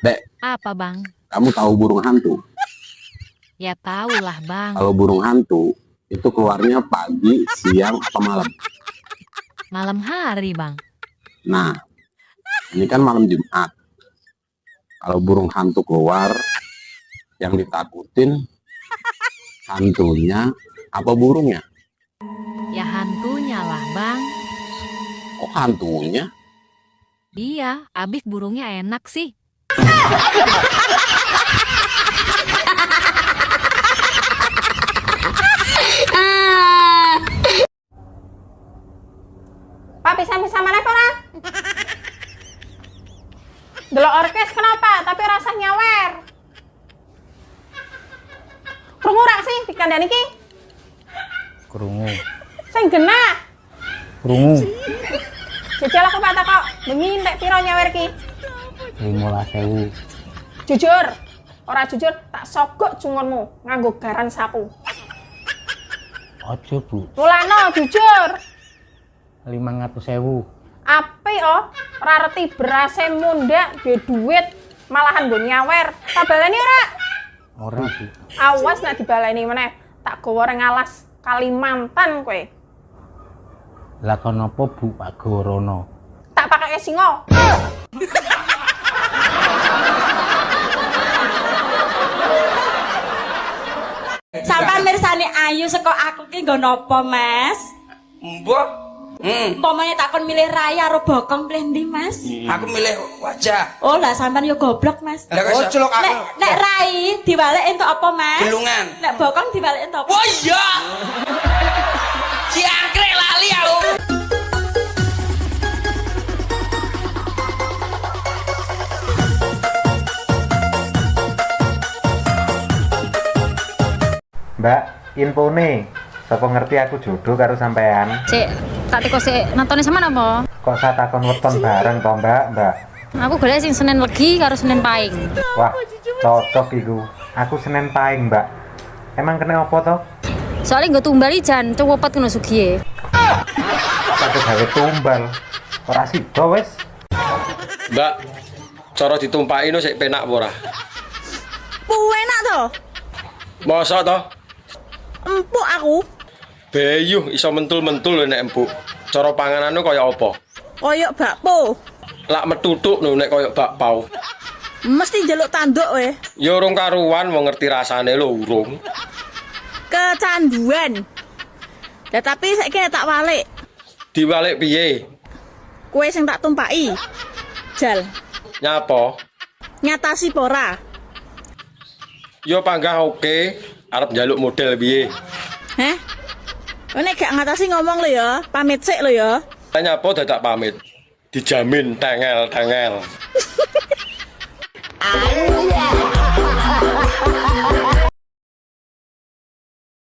Dek, Apa, Bang? kamu tahu burung hantu? Ya tahulah, Bang. Kalau burung hantu itu keluarnya pagi, siang, apa malam? Malam hari, Bang. Nah, ini kan malam Jumat. Kalau burung hantu keluar, yang ditakutin hantunya apa burungnya? Ya hantunya lah, Bang. Oh, hantunya? Iya, abis burungnya enak sih. Pak bisa mana ora? Delok orkes kenapa? Tapi rasa nyawer. Krungu rak sih dikandani iki? Krungu. Sing genah. Krungu. Jajal aku Pak takok, bengi entek piro nyawer iki? 15.000. Jujur. Ora jujur tak sogok jungonmu nganggo garan sapu. Ojo, Bu. Mulano jujur. 500.000. Api ora reti berase mundak duwe duit malahan nggo nyawer. Tak baleni ora? Ora, Bu. Awas nek dibaleni meneh, tak gawa reng alas Kalimantan kowe. Lah kon apa, Bu, Pak Gorono? Tak pakai singo. Sampai mirsani ayu saka aku ki nggo napa, Mas? Mbok. Umpamane takon milih raya karo bokong pilih ndi, Mas? Aku milih wajah. Oh, lah sampean yo goblok, Mas. Lah kok celok aku. Nek rai diwalek entuk apa, Mas? Gelungan. Nek bokong diwalek entuk apa? Wah iya. Si angkrek lali aku. Mbak, info nih. Sapa ngerti aku jodoh karo sampean? Cek, tak teko sik nontonnya sama apa? Kok saya takon weton bareng to, Mbak? Aku golek sing Senin Legi karo Senin Pahing. Wah, cocok iku. Aku Senin Pahing, Mbak. Emang kena apa to? Soalnya gue tumbal ijan, cowopet ngono sugiye. Satu gawe tumbal. Ora sida wis. Mbak, cara ditumpaki no sik penak apa ora? Enak to? Masa to? Empuk aku. Bayuh iso mentul-mentul lho nek empuk. Cara panganane kaya apa? Koyok bakpo. Lak metutuk lho nek kaya bakpao. Mesti njaluk tanduk we. Ya urung karuan wong ngerti rasane lho urung. Kecanduan. Ya tapi saiki tak walik. Diwalik piye? Kue sing tak tumpaki. Jal, Nyapa? nyatasi pora. Ya panggah oke, arep njaluk model piye? Heh? Nek gak ngatasi ngomong lho ya, pamit sik lho ya. Nyapa dadak pamit. Dijamin tengel-tengel.